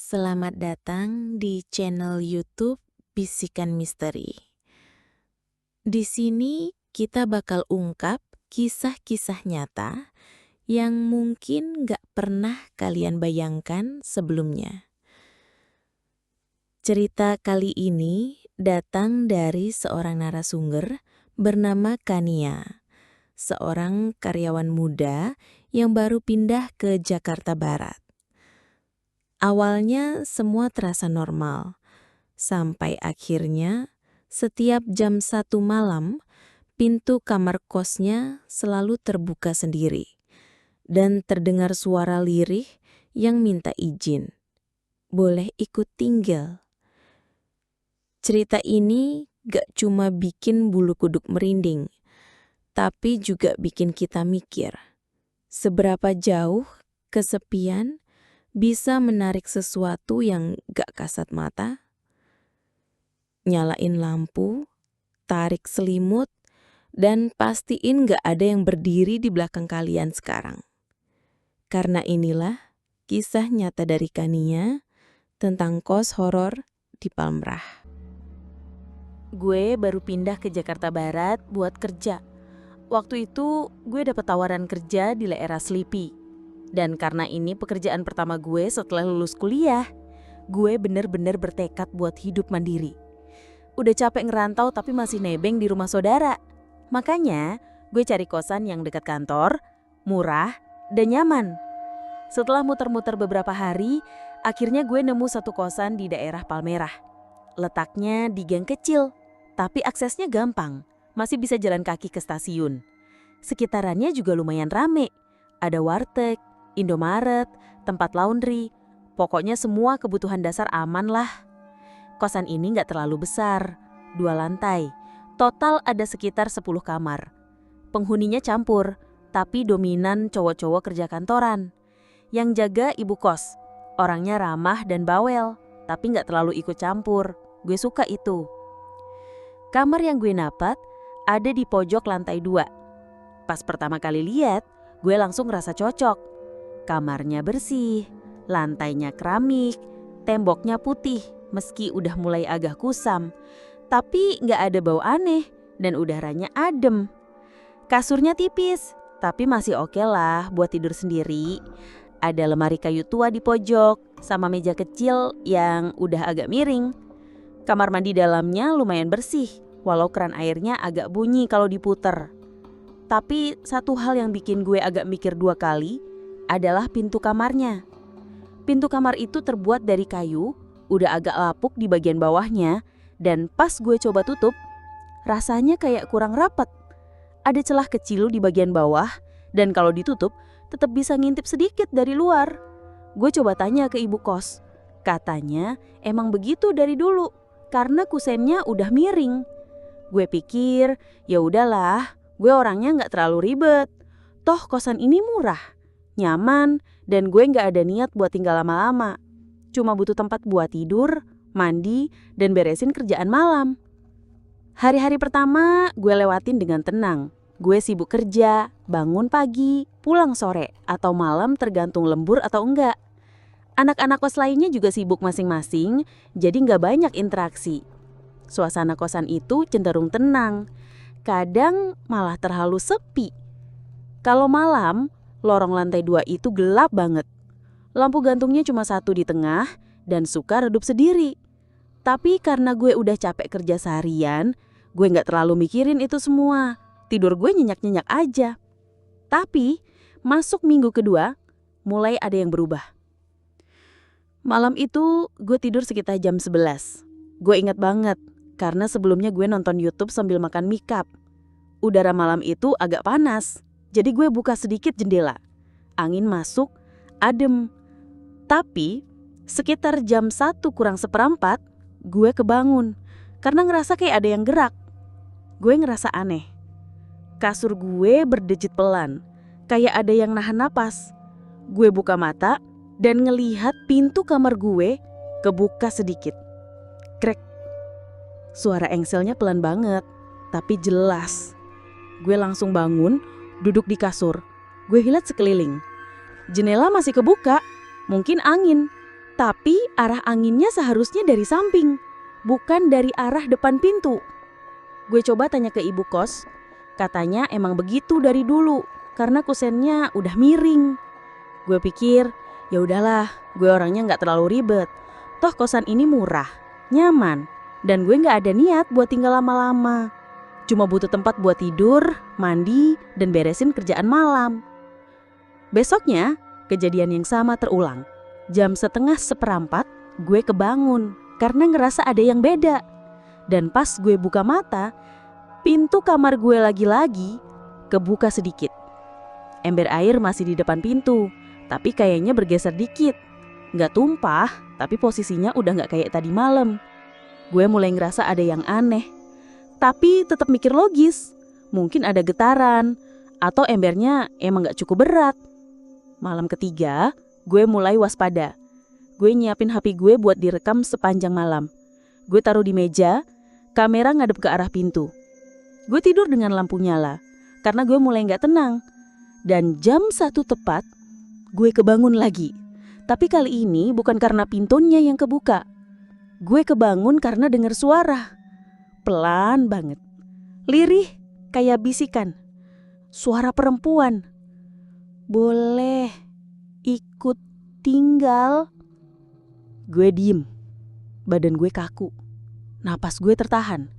Selamat datang di channel YouTube Bisikan Misteri. Di sini kita bakal ungkap kisah-kisah nyata yang mungkin gak pernah kalian bayangkan sebelumnya. Cerita kali ini datang dari seorang narasumber bernama Kania, seorang karyawan muda yang baru pindah ke Jakarta Barat. Awalnya semua terasa normal, sampai akhirnya setiap jam 1 malam, pintu kamar kosnya selalu terbuka sendiri. Dan terdengar suara lirih yang minta izin. Boleh ikut tinggal. Cerita ini gak cuma bikin bulu kuduk merinding, tapi juga bikin kita mikir, seberapa jauh kesepian bisa menarik sesuatu yang gak kasat mata? Nyalain lampu, tarik selimut, dan pastiin gak ada yang berdiri di belakang kalian sekarang. Karena inilah kisah nyata dari Kania tentang kos horor di Palmerah. Gue baru pindah ke Jakarta Barat buat kerja. Waktu itu gue dapet tawaran kerja di daerah Slipi. Dan karena ini pekerjaan pertama gue setelah lulus kuliah, gue bener-bener bertekad buat hidup mandiri. Udah capek ngerantau tapi masih nebeng di rumah saudara. Makanya gue cari kosan yang dekat kantor, murah, dan nyaman. Setelah muter-muter beberapa hari, akhirnya gue nemu satu kosan di daerah Palmerah. Letaknya di gang kecil, tapi aksesnya gampang, masih bisa jalan kaki ke stasiun. Sekitarannya juga lumayan rame, ada warteg, Indomaret, tempat laundry, pokoknya semua kebutuhan dasar aman lah. Kosan ini gak terlalu besar, 2 lantai, total ada sekitar 10 kamar. Penghuninya campur, tapi dominan cowok-cowok kerja kantoran. Yang jaga ibu kos, orangnya ramah dan bawel, tapi gak terlalu ikut campur, gue suka itu. Kamar yang gue dapat ada di pojok lantai 2. Pas pertama kali lihat, gue langsung ngerasa cocok. Kamarnya bersih, lantainya keramik, temboknya putih meski udah mulai agak kusam. Tapi gak ada bau aneh dan udaranya adem. Kasurnya tipis, tapi masih oke lah buat tidur sendiri. Ada lemari kayu tua di pojok sama meja kecil yang udah agak miring. Kamar mandi dalamnya lumayan bersih, walau keran airnya agak bunyi kalau diputer. Tapi satu hal yang bikin gue agak mikir 2 kali adalah pintu kamarnya. Pintu kamar itu terbuat dari kayu, udah agak lapuk di bagian bawahnya, dan pas gue coba tutup, rasanya kayak kurang rapat. Ada celah kecil di bagian bawah, dan kalau ditutup, tetap bisa ngintip sedikit dari luar. Gue coba tanya ke ibu kos, katanya emang begitu dari dulu, karena kusennya udah miring. Gue pikir, ya udahlah, gue orangnya nggak terlalu ribet. Toh kosan ini murah, nyaman, dan gue gak ada niat buat tinggal lama-lama. Cuma butuh tempat buat tidur, mandi, dan beresin kerjaan malam. Hari-hari pertama gue lewatin dengan tenang. Gue sibuk kerja, bangun pagi, pulang sore, atau malam tergantung lembur atau enggak. Anak-anak kos lainnya juga sibuk masing-masing, jadi gak banyak interaksi. Suasana kosan itu cenderung tenang. Kadang malah terlalu sepi. Kalau malam, lorong lantai 2 itu gelap banget. Lampu gantungnya cuma 1 di tengah dan suka redup sendiri. Tapi karena gue udah capek kerja seharian, gue gak terlalu mikirin itu semua. Tidur gue nyenyak-nyenyak aja. Tapi masuk minggu kedua, mulai ada yang berubah. Malam itu gue tidur sekitar jam 11. Gue ingat banget karena sebelumnya gue nonton YouTube sambil makan mie cup. Udara malam itu agak panas. Jadi gue buka sedikit jendela. Angin masuk, adem. Tapi sekitar jam 1 kurang seperempat, gue kebangun. Karena ngerasa kayak ada yang gerak. Gue ngerasa aneh. Kasur gue berdejit pelan. Kayak ada yang nahan napas. Gue buka mata dan ngelihat pintu kamar gue kebuka sedikit. Krek. Suara engselnya pelan banget, tapi jelas. Gue langsung bangun, duduk di kasur. Gue lihat sekeliling. Jendela masih kebuka, mungkin angin. Tapi arah anginnya seharusnya dari samping, bukan dari arah depan pintu. Gue coba tanya ke ibu kos, katanya emang begitu dari dulu karena kusennya udah miring. Gue pikir, ya udahlah, gue orangnya nggak terlalu ribet. Toh kosan ini murah, nyaman, dan gue nggak ada niat buat tinggal lama-lama. Cuma butuh tempat buat tidur, mandi, dan beresin kerjaan malam. Besoknya, kejadian yang sama terulang. Jam 3:30, gue kebangun karena ngerasa ada yang beda. Dan pas gue buka mata, pintu kamar gue lagi-lagi kebuka sedikit. Ember air masih di depan pintu, tapi kayaknya bergeser dikit. Nggak tumpah, tapi posisinya udah nggak kayak tadi malam. Gue mulai ngerasa ada yang aneh. Tapi tetap mikir logis, mungkin ada getaran, atau embernya emang gak cukup berat. Malam ketiga, gue mulai waspada. Gue nyiapin HP gue buat direkam sepanjang malam. Gue taruh di meja, kamera ngadep ke arah pintu. Gue tidur dengan lampu nyala, karena gue mulai gak tenang. Dan jam 1 tepat, gue kebangun lagi. Tapi kali ini bukan karena pintunya yang kebuka. Gue kebangun karena dengar suara. Pelan banget, lirih kayak bisikan, suara perempuan. Boleh ikut tinggal? Gue diem, badan gue kaku, napas gue tertahan.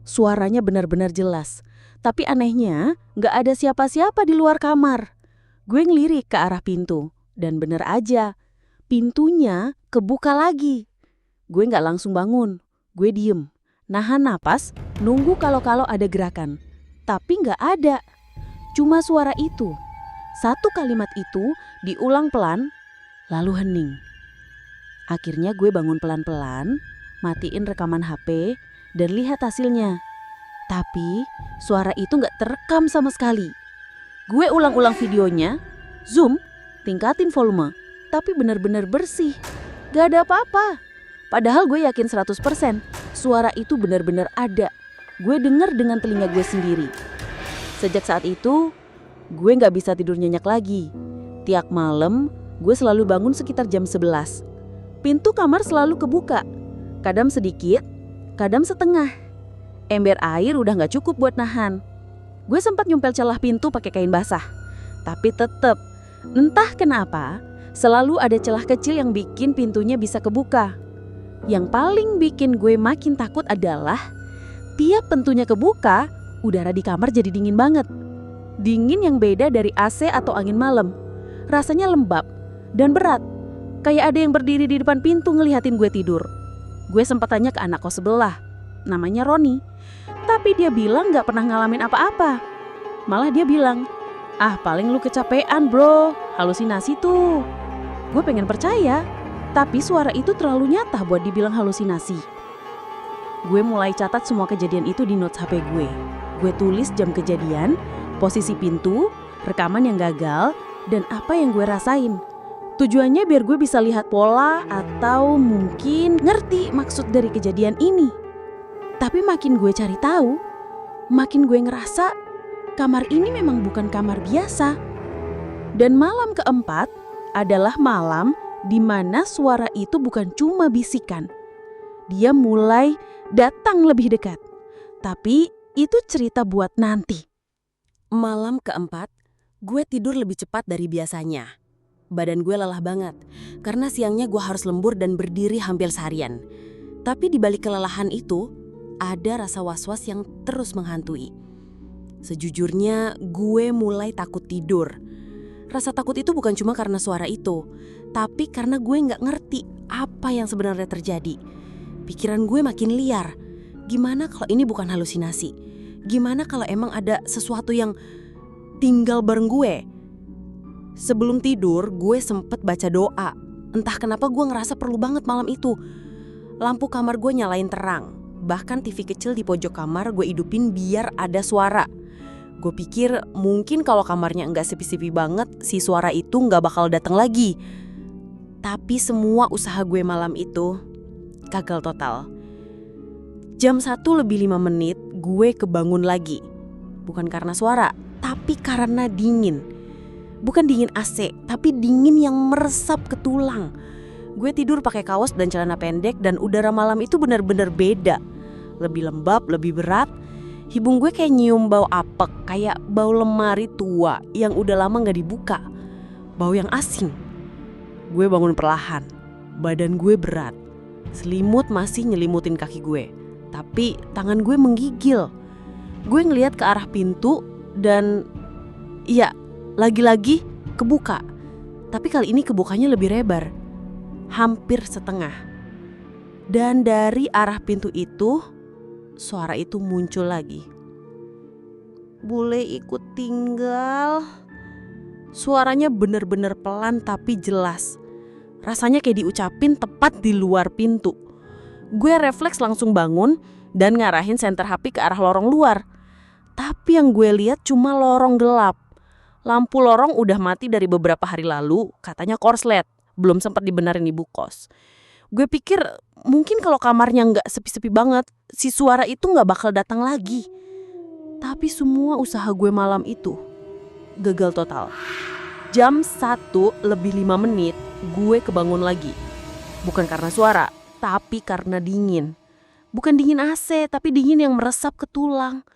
Suaranya benar-benar jelas, tapi anehnya gak ada siapa-siapa di luar kamar. Gue ngelirik ke arah pintu, dan bener aja, pintunya kebuka lagi. Gue gak langsung bangun, gue diem. Nahan napas, nunggu kalau ada gerakan. Tapi nggak ada. Cuma suara itu. Satu kalimat itu diulang pelan, lalu hening. Akhirnya gue bangun pelan-pelan, matiin rekaman HP, dan lihat hasilnya. Tapi suara itu nggak terekam sama sekali. Gue ulang-ulang videonya, zoom, tingkatin volume. Tapi benar-benar bersih. Gak ada apa-apa. Padahal gue yakin 100%. Suara itu benar-benar ada. Gue dengar dengan telinga gue sendiri. Sejak saat itu, gue gak bisa tidur nyenyak lagi. Tiap malam, gue selalu bangun sekitar jam 11. Pintu kamar selalu kebuka. Kadang sedikit, kadang setengah. Ember air udah gak cukup buat nahan. Gue sempat nyumpel celah pintu pakai kain basah. Tapi tetep, entah kenapa, selalu ada celah kecil yang bikin pintunya bisa kebuka. Yang paling bikin gue makin takut adalah tiap pintunya kebuka, udara di kamar jadi dingin banget. Dingin yang beda dari AC atau angin malam. Rasanya lembab dan berat. Kayak ada yang berdiri di depan pintu ngelihatin gue tidur. Gue sempat tanya ke anak kos sebelah, namanya Roni. Tapi dia bilang gak pernah ngalamin apa-apa. Malah dia bilang, paling lu kecapean bro, halusinasi tuh. Gue pengen percaya. Tapi suara itu terlalu nyata buat dibilang halusinasi. Gue mulai catat semua kejadian itu di notes HP gue. Gue tulis jam kejadian, posisi pintu, rekaman yang gagal, dan apa yang gue rasain. Tujuannya biar gue bisa lihat pola atau mungkin ngerti maksud dari kejadian ini. Tapi makin gue cari tahu, makin gue ngerasa kamar ini memang bukan kamar biasa. Dan malam keempat adalah malam di mana suara itu bukan cuma bisikan. Dia mulai datang lebih dekat. Tapi itu cerita buat nanti. Malam keempat, gue tidur lebih cepat dari biasanya. Badan gue lelah banget, karena siangnya gue harus lembur dan berdiri hampir seharian. Tapi di balik kelelahan itu, ada rasa was-was yang terus menghantui. Sejujurnya, gue mulai takut tidur. Rasa takut itu bukan cuma karena suara itu, tapi karena gue gak ngerti apa yang sebenarnya terjadi. Pikiran gue makin liar. Gimana kalau ini bukan halusinasi? Gimana kalau emang ada sesuatu yang tinggal bareng gue? Sebelum tidur, gue sempet baca doa. Entah kenapa gue ngerasa perlu banget malam itu. Lampu kamar gue nyalain terang. Bahkan TV kecil di pojok kamar gue hidupin biar ada suara. Gue pikir mungkin kalau kamarnya enggak sepi-sepi banget, si suara itu enggak bakal datang lagi. Tapi semua usaha gue malam itu gagal total. Jam 1:05 gue kebangun lagi. Bukan karena suara, tapi karena dingin. Bukan dingin AC, tapi dingin yang meresap ke tulang. Gue tidur pakai kaos dan celana pendek dan udara malam itu benar-benar beda. Lebih lembab, lebih berat. Hidung gue kayak nyium bau apek, kayak bau lemari tua yang udah lama gak dibuka. Bau yang asing. Gue bangun perlahan. Badan gue berat. Selimut masih nyelimutin kaki gue. Tapi tangan gue menggigil. Gue ngeliat ke arah pintu dan ya, lagi-lagi kebuka. Tapi kali ini kebukanya lebih lebar. Hampir setengah. Dan dari arah pintu itu, suara itu muncul lagi. Boleh ikut tinggal? Suaranya bener-bener pelan tapi jelas. Rasanya kayak diucapin tepat di luar pintu. Gue refleks langsung bangun dan ngarahin senter HP ke arah lorong luar. Tapi yang gue lihat cuma lorong gelap. Lampu lorong udah mati dari beberapa hari lalu, katanya korslet. Belum sempat dibenerin ibu kos. Gue pikir mungkin kalau kamarnya nggak sepi-sepi banget, si suara itu nggak bakal datang lagi. Tapi semua usaha gue malam itu gagal total. Jam 1:05, gue kebangun lagi. Bukan karena suara, tapi karena dingin. Bukan dingin AC, tapi dingin yang meresap ke tulang.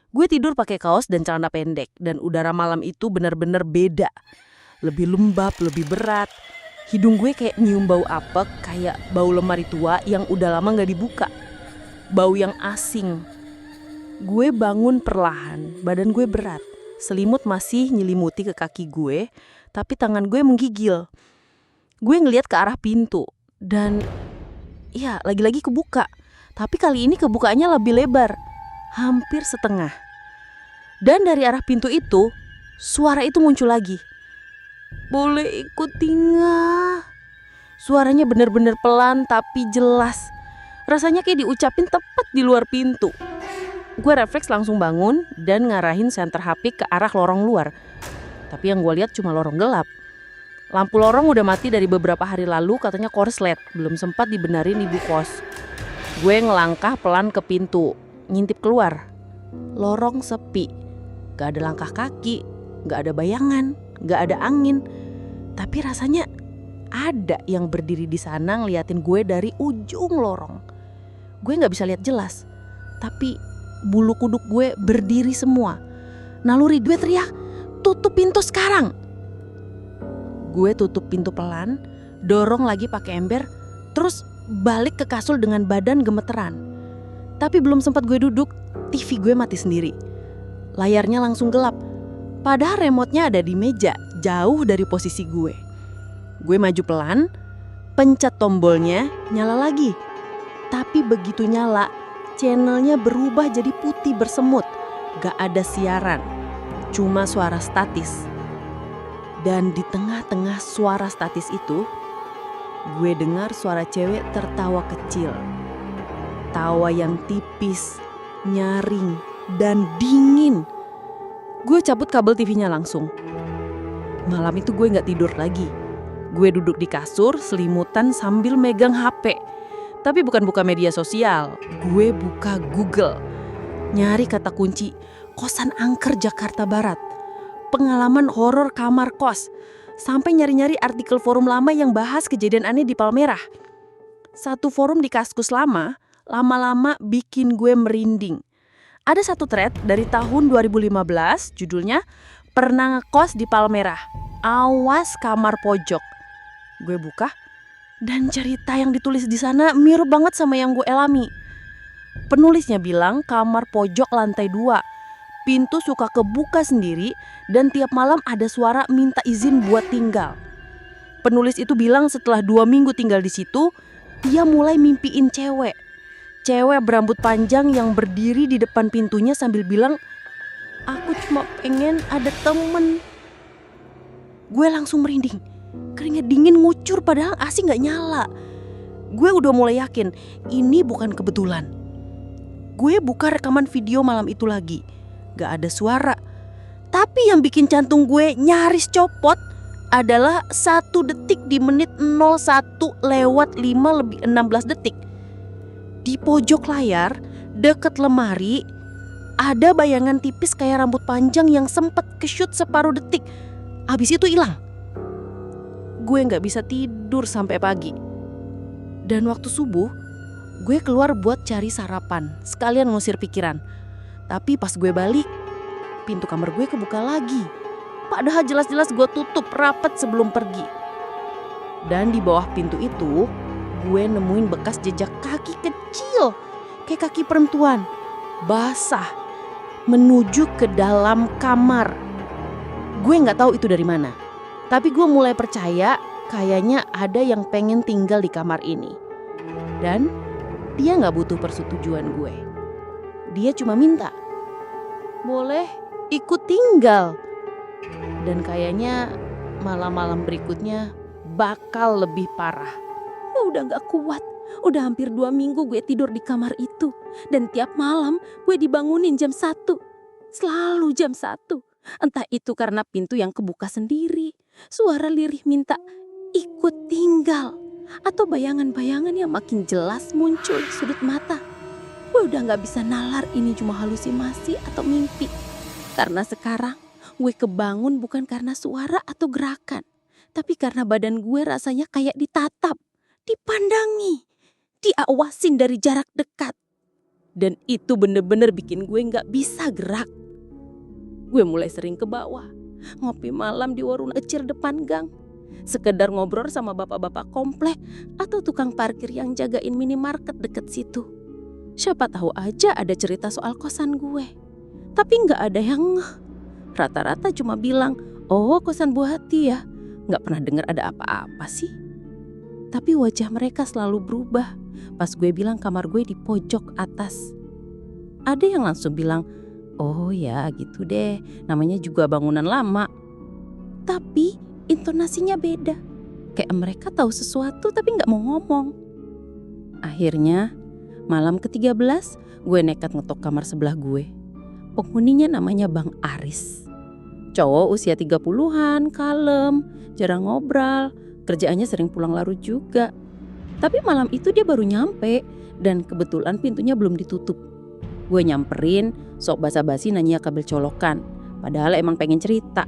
Gue tidur pakai kaos dan celana pendek, dan udara malam itu benar-benar beda. Lebih lembab, lebih berat. Hidung gue kayak nyium bau apek, kayak bau lemari tua yang udah lama gak dibuka. Bau yang asing. Gue bangun perlahan, badan gue berat. Selimut masih nyelimuti ke kaki gue, tapi tangan gue menggigil. Gue ngeliat ke arah pintu, dan ya lagi-lagi kebuka. Tapi kali ini kebukanya lebih lebar, hampir setengah. Dan dari arah pintu itu, suara itu muncul lagi. Boleh ikut tinggal. Suaranya benar-benar pelan tapi jelas. Rasanya kayak diucapin tepat di luar pintu. Gue refleks langsung bangun dan ngarahin senter HP ke arah lorong luar. Tapi yang gue lihat cuma lorong gelap. Lampu lorong udah mati dari beberapa hari lalu, katanya korslet. Belum sempat dibenerin ibu kos. Gue ngelangkah pelan ke pintu, ngintip keluar. Lorong sepi. Gak ada langkah kaki, gak ada bayangan, gak ada angin. Tapi rasanya ada yang berdiri di sana ngeliatin gue dari ujung lorong. Gue gak bisa lihat jelas, tapi bulu kuduk gue berdiri semua. Naluri gue teriak, tutup pintu sekarang. Gue tutup pintu pelan, dorong lagi pakai ember, terus balik ke kasur dengan badan gemeteran. Tapi belum sempat gue duduk, TV gue mati sendiri. Layarnya langsung gelap. Padahal remote-nya ada di meja, jauh dari posisi gue. Gue maju pelan, pencet tombolnya, nyala lagi. Tapi begitu nyala, channelnya berubah jadi putih bersemut. Gak ada siaran, cuma suara statis. Dan di tengah-tengah suara statis itu, gue dengar suara cewek tertawa kecil. Tawa yang tipis, nyaring, dan dingin. Gue cabut kabel TV-nya langsung. Malam itu gue gak tidur lagi. Gue duduk di kasur, selimutan sambil megang HP. Tapi bukan buka media sosial, gue buka Google. Nyari kata kunci, kosan angker Jakarta Barat. Pengalaman horor kamar kos. Sampai nyari-nyari artikel forum lama yang bahas kejadian aneh di Palmerah. Satu forum di Kaskus lama-lama bikin gue merinding. Ada satu thread dari tahun 2015, judulnya Pernah Ngekos di Palmerah, Awas Kamar Pojok. Gue buka, dan cerita yang ditulis di sana mirip banget sama yang gue alami. Penulisnya bilang kamar pojok lantai 2, pintu suka kebuka sendiri, dan tiap malam ada suara minta izin buat tinggal. Penulis itu bilang setelah 2 minggu tinggal di situ, dia mulai mimpiin cewek. Cewek berambut panjang yang berdiri di depan pintunya sambil bilang, "Aku cuma pengen ada temen." Gue langsung merinding. Keringat dingin ngucur padahal AC gak nyala. Gue udah mulai yakin ini bukan kebetulan. Gue buka rekaman video malam itu lagi. Gak ada suara. Tapi yang bikin jantung gue nyaris copot adalah 1 detik di menit 01:05:16 detik. Di pojok layar, deket lemari, ada bayangan tipis kayak rambut panjang yang sempet ke-shoot separuh detik. Abis itu hilang. gue nggak bisa tidur sampai pagi. Dan waktu subuh, gue keluar buat cari sarapan, sekalian ngusir pikiran. Tapi pas gue balik, pintu kamar gue kebuka lagi. Padahal jelas-jelas gue tutup rapat sebelum pergi. Dan di bawah pintu itu, gue nemuin bekas jejak kaki kecil, kayak kaki perempuan, basah, menuju ke dalam kamar. Gue nggak tahu itu dari mana. Tapi gue mulai percaya kayaknya ada yang pengen tinggal di kamar ini. Dan dia gak butuh persetujuan gue. Dia cuma minta, boleh ikut tinggal. Dan kayaknya malam-malam berikutnya bakal lebih parah. Udah gak kuat. Udah hampir 2 minggu gue tidur di kamar itu. Dan tiap malam gue dibangunin jam 1. Selalu jam 1. Entah itu karena pintu yang kebuka sendiri, suara lirih minta ikut tinggal, atau bayangan-bayangan yang makin jelas muncul di sudut mata. Gue udah gak bisa nalar ini cuma halusinasi atau mimpi. Karena sekarang gue kebangun bukan karena suara atau gerakan, tapi karena badan gue rasanya kayak ditatap, dipandangi, diawasin dari jarak dekat. Dan itu bener-bener bikin gue gak bisa gerak. Gue mulai sering ke bawah, ngopi malam di warung ecir depan gang. Sekedar ngobrol sama bapak-bapak komplek atau tukang parkir yang jagain minimarket deket situ. Siapa tahu aja ada cerita soal kosan gue. Tapi gak ada yang ngeh. Rata-rata cuma bilang, oh kosan Bu Hati ya. Gak pernah dengar ada apa-apa sih. Tapi wajah mereka selalu berubah pas gue bilang kamar gue di pojok atas. Ada yang langsung bilang, oh ya gitu deh, namanya juga bangunan lama. Tapi intonasinya beda. Kayak mereka tahu sesuatu tapi gak mau ngomong. Akhirnya malam ke-13 gue nekat ngetok kamar sebelah gue. Penghuninya namanya Bang Aris. Cowok usia 30-an, kalem, jarang ngobrol, kerjaannya sering pulang larut juga. Tapi malam itu dia baru nyampe dan kebetulan pintunya belum ditutup. Gue nyamperin, sok basa-basi nanya kabel colokan. Padahal emang pengen cerita.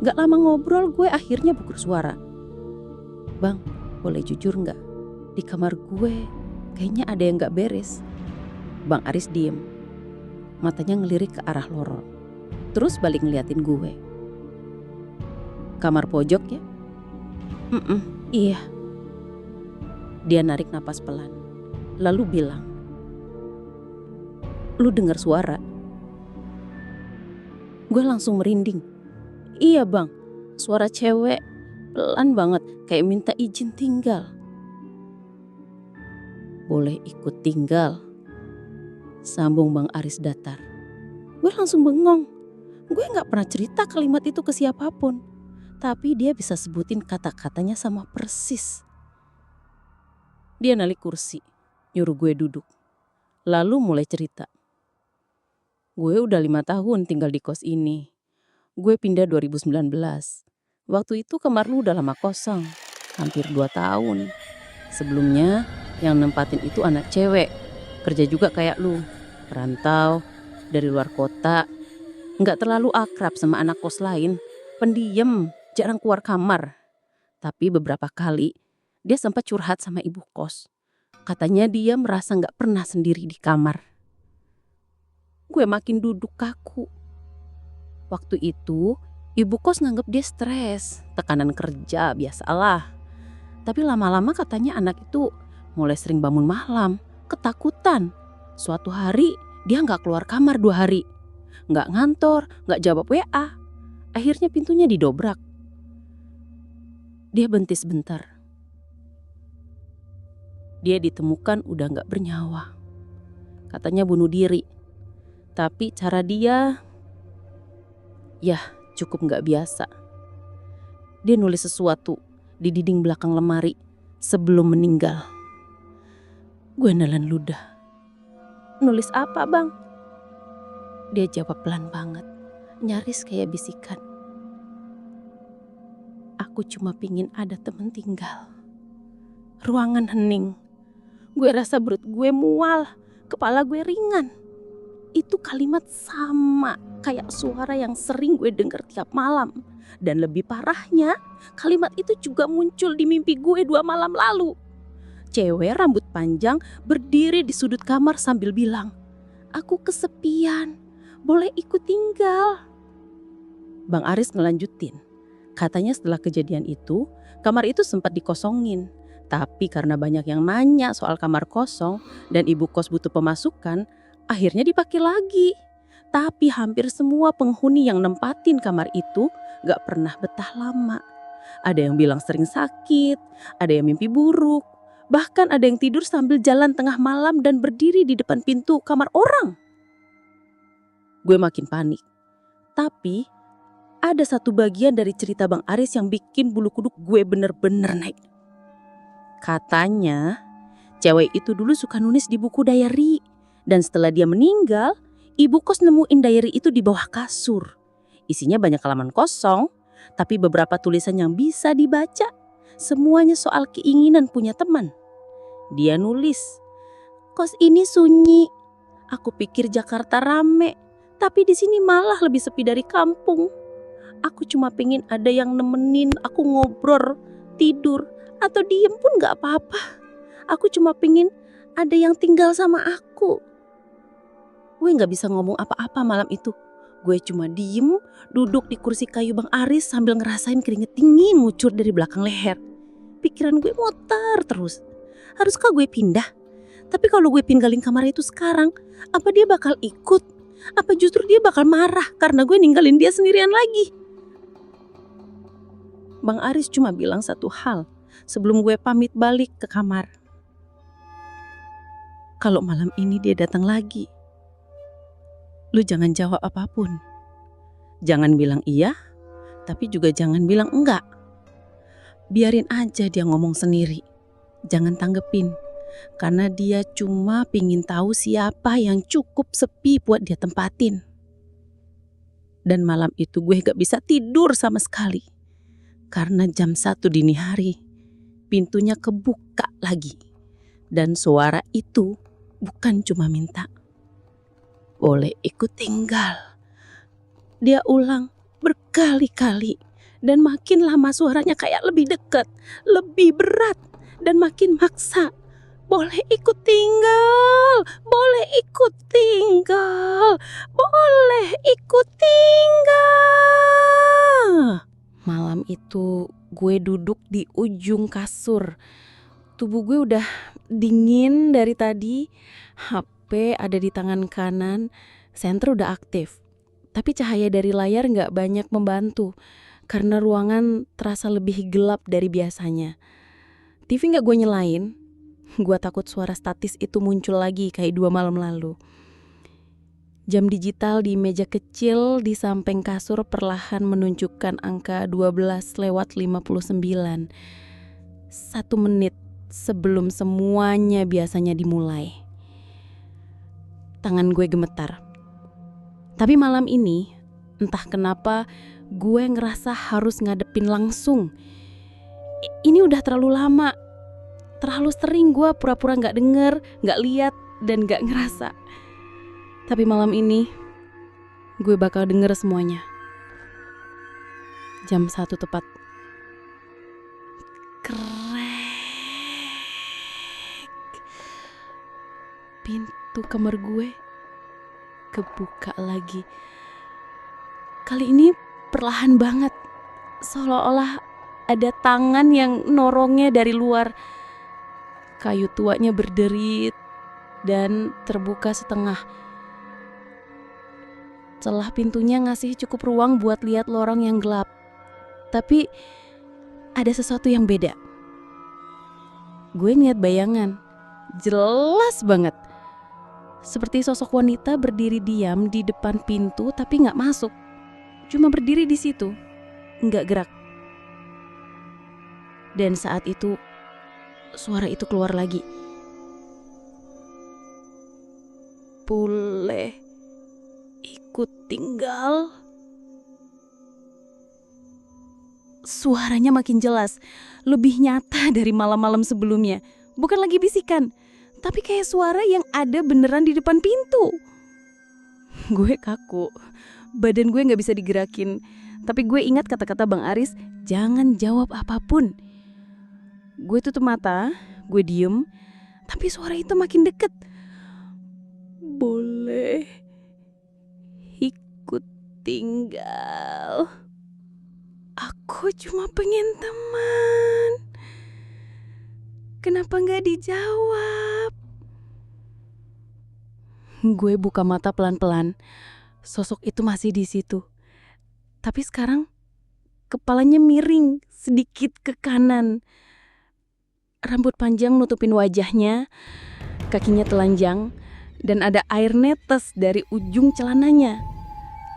Gak lama ngobrol gue akhirnya buka suara. Bang, boleh jujur gak? Di kamar gue kayaknya ada yang gak beres. Bang Aris diem. Matanya ngelirik ke arah lorong. Terus balik ngeliatin gue. Kamar pojok ya? Iya. Dia narik napas pelan. Lalu bilang, lu dengar suara? Gue langsung merinding. Iya bang, suara cewek pelan banget kayak minta izin tinggal. Boleh ikut tinggal? Sambung Bang Aris datar. Gue langsung bengong. Gue gak pernah cerita kalimat itu ke siapapun. Tapi dia bisa sebutin kata-katanya sama persis. Dia nalik kursi, nyuruh gue duduk. Lalu mulai cerita. Gue udah 5 tahun tinggal di kos ini. Gue pindah 2019. Waktu itu kamar lu udah lama kosong. Hampir 2 tahun. Sebelumnya yang nempatin itu anak cewek. Kerja juga kayak lu. Perantau, dari luar kota. Nggak terlalu akrab sama anak kos lain. Pendiam, jarang keluar kamar. Tapi beberapa kali dia sempat curhat sama ibu kos. Katanya dia merasa nggak pernah sendiri di kamar. Gue makin duduk kaku. Waktu itu ibu kos nganggep dia stres, tekanan kerja biasalah. Tapi lama-lama katanya anak itu mulai sering bangun malam, ketakutan. Suatu hari dia gak keluar kamar 2 hari. Gak ngantor, gak jawab WA. Akhirnya pintunya didobrak. Dia berhenti sebentar. Dia ditemukan udah gak bernyawa. Katanya bunuh diri. Tapi cara dia, ya cukup gak biasa. Dia nulis sesuatu di dinding belakang lemari sebelum meninggal. Gue nelan ludah. Nulis apa bang? Dia jawab pelan banget, nyaris kayak bisikan. Aku cuma pingin ada temen tinggal. Ruangan hening. Gue rasa perut gue mual, kepala gue ringan. Itu kalimat sama kayak suara yang sering gue dengar tiap malam. Dan lebih parahnya, kalimat itu juga muncul di mimpi gue 2 malam lalu. Cewek rambut panjang berdiri di sudut kamar sambil bilang, "Aku kesepian, boleh ikut tinggal." Bang Aris ngelanjutin, katanya setelah kejadian itu, kamar itu sempat dikosongin. Tapi karena banyak yang nanya soal kamar kosong dan ibu kos butuh pemasukan, akhirnya dipakai lagi. Tapi hampir semua penghuni yang nempatin kamar itu gak pernah betah lama. Ada yang bilang sering sakit, ada yang mimpi buruk, bahkan ada yang tidur sambil jalan tengah malam dan berdiri di depan pintu kamar orang. Gue makin panik. Tapi ada satu bagian dari cerita Bang Aris yang bikin bulu kuduk gue bener-bener naik. Katanya cewek itu dulu suka nulis di buku diary. Dan setelah dia meninggal, ibu kos nemuin diary itu di bawah kasur. Isinya banyak halaman kosong, tapi beberapa tulisan yang bisa dibaca. Semuanya soal keinginan punya teman. Dia nulis, "Kos ini sunyi. Aku pikir Jakarta rame, tapi di sini malah lebih sepi dari kampung. Aku cuma pengen ada yang nemenin aku ngobrol, tidur, atau diem pun gak apa-apa. Aku cuma pengen ada yang tinggal sama aku." Gue gak bisa ngomong apa-apa malam itu. Gue cuma diem, duduk di kursi kayu Bang Aris sambil ngerasain keringet dingin ngucur dari belakang leher. Pikiran gue muter terus. Haruskah gue pindah? Tapi kalau gue tinggalin kamar itu sekarang, apa dia bakal ikut? Apa justru dia bakal marah karena gue ninggalin dia sendirian lagi? Bang Aris cuma bilang satu hal sebelum gue pamit balik ke kamar. Kalau malam ini dia datang lagi, lu jangan jawab apapun. Jangan bilang iya, tapi juga jangan bilang enggak. Biarin aja dia ngomong sendiri. Jangan tanggepin, karena dia cuma pingin tahu siapa yang cukup sepi buat dia tempatin. Dan malam itu gue gak bisa tidur sama sekali. Karena jam 1 dini hari, pintunya kebuka lagi. Dan suara itu bukan cuma minta, "Boleh ikut tinggal." Dia ulang berkali-kali dan makin lama suaranya kayak lebih dekat, lebih berat dan makin maksa. "Boleh ikut tinggal, boleh ikut tinggal, boleh ikut tinggal." Malam itu gue duduk di ujung kasur. Tubuh gue udah dingin dari tadi. HP ada di tangan kanan, senter udah aktif. Tapi cahaya dari layar gak banyak membantu karena ruangan terasa lebih gelap dari biasanya. TV gak gue nyalain, gue takut suara statis itu muncul lagi kayak 2 malam lalu. Jam digital di meja kecil di samping kasur perlahan menunjukkan angka 12:59. 1 menit sebelum semuanya biasanya dimulai. Tangan gue gemetar. Tapi malam ini, entah kenapa gue ngerasa harus ngadepin langsung. Ini udah terlalu lama. Terlalu sering gue pura-pura gak denger, gak lihat, dan gak ngerasa. Tapi malam ini, gue bakal denger semuanya. Jam 1 tepat. Krek. Pintu kamar gue kebuka lagi. Kali ini perlahan banget. Seolah-olah ada tangan yang norongnya dari luar. Kayu tuanya berderit dan terbuka setengah. Celah pintunya ngasih cukup ruang buat lihat lorong yang gelap. Tapi ada sesuatu yang beda. Gue ngeliat bayangan. Jelas banget. Seperti sosok wanita berdiri diam di depan pintu tapi gak masuk. Cuma berdiri di situ, gak gerak. Dan saat itu, suara itu keluar lagi. "Boleh ikut tinggal?" Suaranya makin jelas, lebih nyata dari malam-malam sebelumnya. Bukan lagi bisikan, tapi kayak suara yang ada beneran di depan pintu. Gue kaku, badan gue gak bisa digerakin. Tapi gue ingat kata-kata Bang Aris, jangan jawab apapun. Gue tutup mata, gue diem, tapi suara itu makin deket. Boleh ikut tinggal. Aku cuma pengen teman. Kenapa gak dijawab? Gue buka mata pelan-pelan. Sosok itu masih di situ. Tapi sekarang kepalanya miring sedikit ke kanan. Rambut panjang nutupin wajahnya, kakinya telanjang, dan ada air netes dari ujung celananya.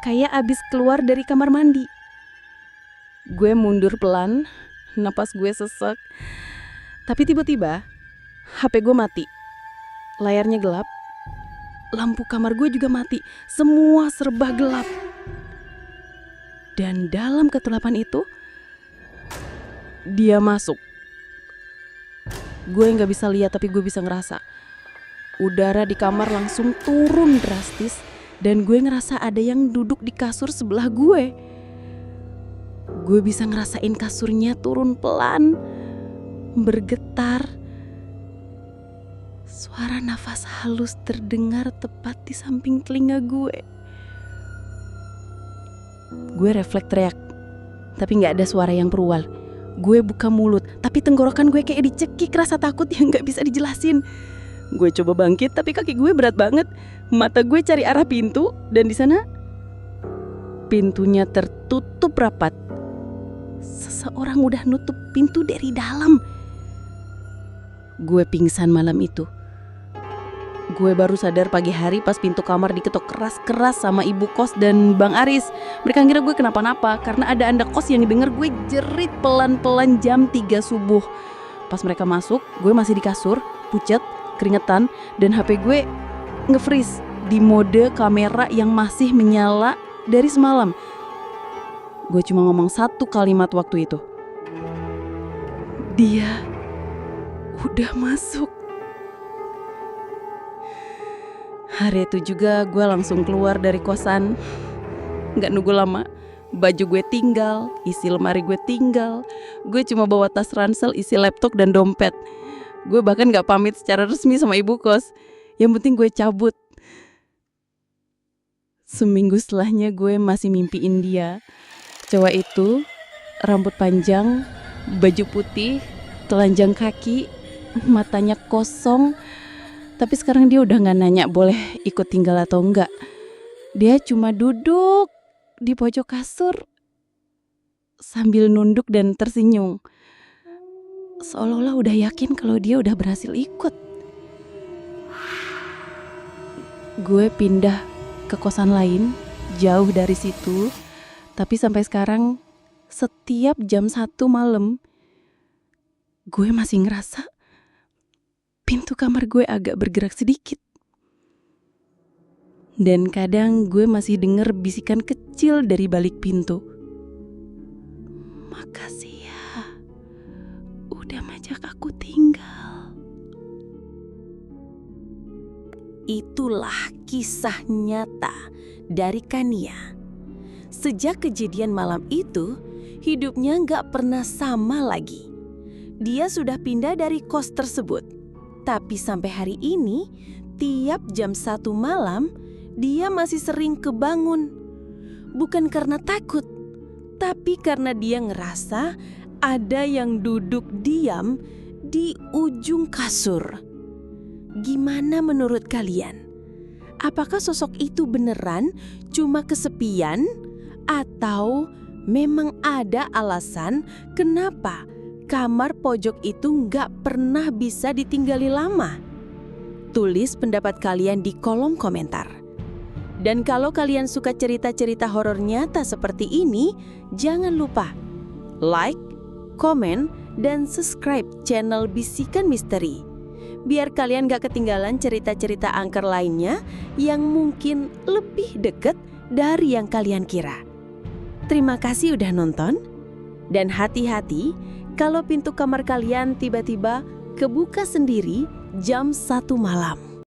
Kayak abis keluar dari kamar mandi. Gue mundur pelan, napas gue sesek. Tapi tiba-tiba HP gue mati. Layarnya gelap. Lampu kamar gue juga mati. Semua serba gelap. Dan dalam kegelapan itu, dia masuk. Gue gak bisa lihat tapi gue bisa ngerasa. Udara di kamar langsung turun drastis. Dan gue ngerasa ada yang duduk di kasur sebelah gue. Gue bisa ngerasain kasurnya turun pelan, bergetar. Suara nafas halus terdengar tepat di samping telinga gue. Gue refleks teriak, tapi gak ada suara yang berual. Gue buka mulut, tapi tenggorokan gue kayak dicekik rasa takut yang gak bisa dijelasin. Gue coba bangkit, tapi kaki gue berat banget. Mata gue cari arah pintu, dan di sana pintunya tertutup rapat. Seseorang udah nutup pintu dari dalam. Gue pingsan malam itu. Gue baru sadar pagi hari pas pintu kamar diketok keras-keras sama ibu kos dan Bang Aris. Mereka ngira gue kenapa-napa karena ada anak kos yang denger gue jerit pelan-pelan jam 3 subuh. Pas mereka masuk, gue masih di kasur, pucat, keringetan, dan HP gue nge-freeze di mode kamera yang masih menyala dari semalam. Gue cuma ngomong satu kalimat waktu itu. Dia udah masuk. Hari itu juga gue langsung keluar dari kosan. Gak nunggu lama, baju gue tinggal, isi lemari gue tinggal. Gue cuma bawa tas ransel isi laptop dan dompet. Gue bahkan gak pamit secara resmi sama ibu kos. Yang penting gue cabut. Seminggu setelahnya gue masih mimpiin dia. Cowok itu rambut panjang, baju putih, telanjang kaki, matanya kosong. Tapi sekarang dia udah gak nanya boleh ikut tinggal atau enggak. Dia cuma duduk di pojok kasur sambil nunduk dan tersenyum. Seolah-olah udah yakin kalau dia udah berhasil ikut. Gue pindah ke kosan lain, jauh dari situ. Tapi sampai sekarang, setiap jam 1 malam, gue masih ngerasa pintu kamar gue agak bergerak sedikit. Dan kadang gue masih denger bisikan kecil dari balik pintu. Makasih ya, udah ngajak aku tinggal. Itulah kisah nyata dari Kania. Sejak kejadian malam itu, hidupnya gak pernah sama lagi. Dia sudah pindah dari kos tersebut. Tapi sampai hari ini, tiap jam 1 malam, dia masih sering kebangun. Bukan karena takut, tapi karena dia ngerasa ada yang duduk diam di ujung kasur. Gimana menurut kalian? Apakah sosok itu beneran cuma kesepian? Atau memang ada alasan kenapa kamar pojok itu nggak pernah bisa ditinggali lama? Tulis pendapat kalian di kolom komentar. Dan kalau kalian suka cerita-cerita horor nyata seperti ini, jangan lupa like, komen, dan subscribe channel Bisikan Misteri. Biar kalian gak ketinggalan cerita-cerita angker lainnya yang mungkin lebih dekat dari yang kalian kira. Terima kasih udah nonton. Dan hati-hati kalau pintu kamar kalian tiba-tiba kebuka sendiri jam 1 malam.